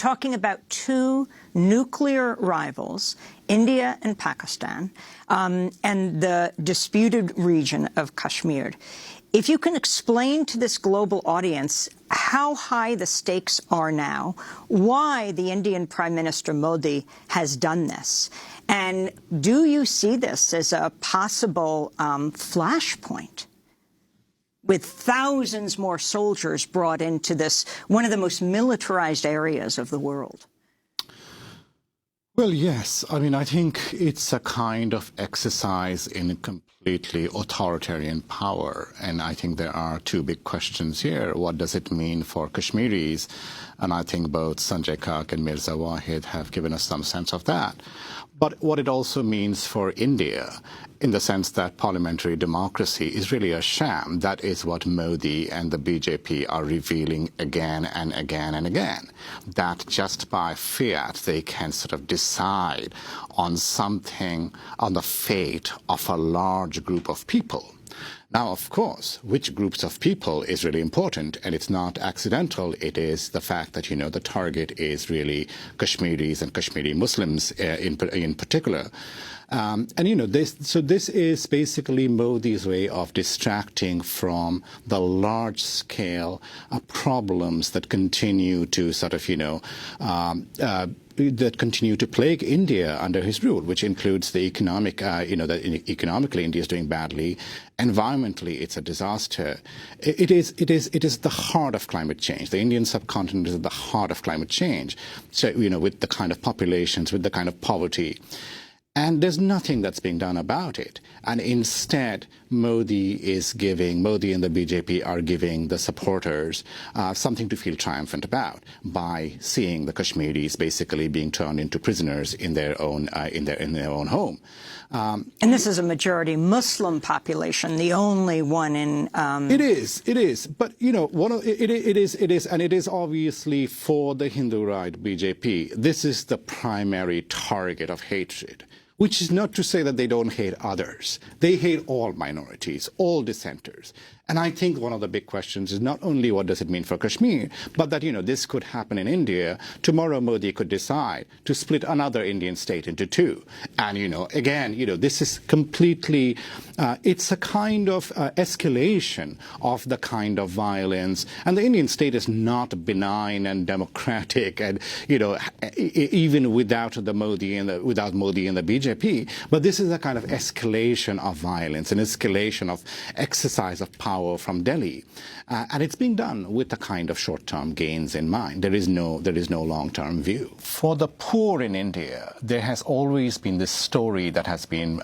talking about two nuclear rivals, India and Pakistan, and the disputed region of Kashmir. If you can explain to this global audience how high the stakes are now, why the Indian Prime Minister Modi has done this, and do you see this as a possible flashpoint with thousands more soldiers brought into this, one of the most militarized areas of the world? Well, yes. I mean, I think it's a kind of exercise in completely authoritarian power. And I think there are two big questions here. What does it mean for Kashmiris? And I think both Sanjay Kak and Mirza Wahid have given us some sense of that. But what it also means for India, in the sense that parliamentary democracy is really a sham. That is what Modi and the BJP are revealing again and again and again. That just by fiat they can sort of decide on something, on the fate of a large group of people. Now, of course, which groups of people is really important, and it's not accidental. It is the fact that, you know, the target is really Kashmiris and Kashmiri Muslims in particular. And, you know, this is basically Modi's way of distracting from the large-scale problems that continue to sort of, you know, that continue to plague India under his rule, which includes the economic, that economically India is doing badly. Environmentally, it's a disaster. It is the heart of climate change. The Indian subcontinent is at the heart of climate change. So, you know, with the kind of populations, with the kind of poverty. And there's nothing that's being done about it. And instead, Modi and the BJP are giving the supporters something to feel triumphant about by seeing the Kashmiris basically being turned into prisoners in their own home. And this is a majority Muslim population, the only one in. It is. But you know, it is, and it is obviously for the Hindu right, BJP. This is the primary target of hatred. Which is not to say that they don't hate others. They hate all minorities, all dissenters. And I think one of the big questions is not only what does it mean for Kashmir, but that, you know, this could happen in India. Tomorrow Modi could decide to split another Indian state into two. And, you know, again, you know, this is completely, it's a kind of escalation of the kind of violence. And the Indian state is not benign and democratic and, you know, even without Modi and the BJP. But this is a kind of escalation of violence, an escalation of exercise of power from Delhi, and it's being done with the kind of short-term gains in mind. There is no long-term view. For the poor in India, there has always been this story that has been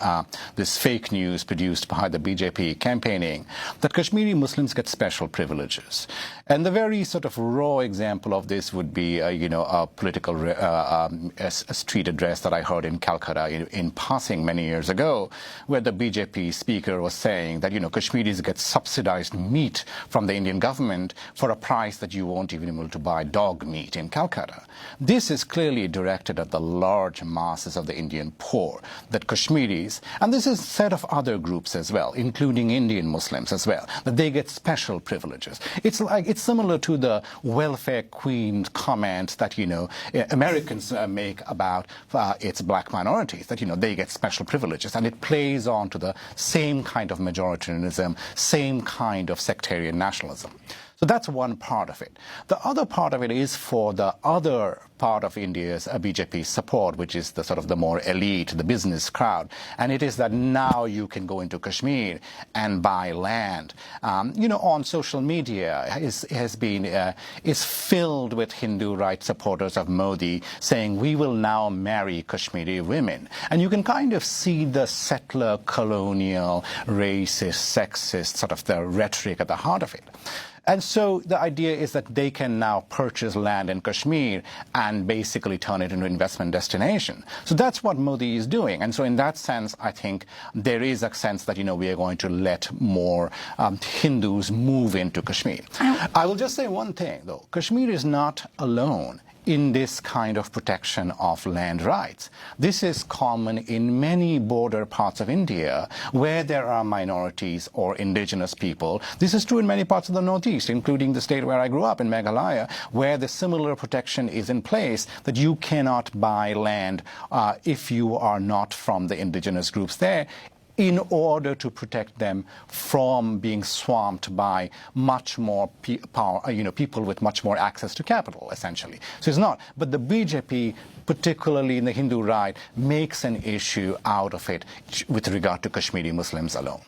this fake news produced by the BJP campaigning that Kashmiri Muslims get special privileges, and the very sort of raw example of this would be a political a street address that I heard in Calcutta in passing many years ago, where the BJP speaker was saying that, you know, Kashmiris get subsidized meat from the Indian government for a price that you won't even be able to buy dog meat in Calcutta. This is clearly directed at the large masses of the Indian poor, that Kashmiris, and this is a set of other groups as well, including Indian Muslims as well, that they get special privileges. It's similar to the welfare queen comments that, you know, Americans make about its black minorities, that, you know, they get special privileges, and it plays on to the same kind of majoritarianism, same kind of sectarian nationalism. So that's one part of it. The other part of it is for the other part of India's BJP support, which is the sort of the more elite, the business crowd. And it is that now you can go into Kashmir and buy land. You know, on social media is filled with Hindu rights supporters of Modi saying, we will now marry Kashmiri women. And you can kind of see the settler, colonial, racist, sexist, sort of the rhetoric at the heart of it. And so the idea is that they can now purchase land in Kashmir and basically turn it into an investment destination. So that's what Modi is doing. And so in that sense, I think there is a sense that, you know, we are going to let more Hindus move into Kashmir. I will just say one thing, though. Kashmir is not alone in this kind of protection of land rights. This is common in many border parts of India where there are minorities or indigenous people. This is true in many parts of the Northeast, including the state where I grew up in Meghalaya, where the similar protection is in place that you cannot buy land if you are not from the indigenous groups there, in order to protect them from being swamped by much more power, people with much more access to capital, essentially. So it's not. But the BJP, particularly in the Hindu right, makes an issue out of it with regard to Kashmiri Muslims alone.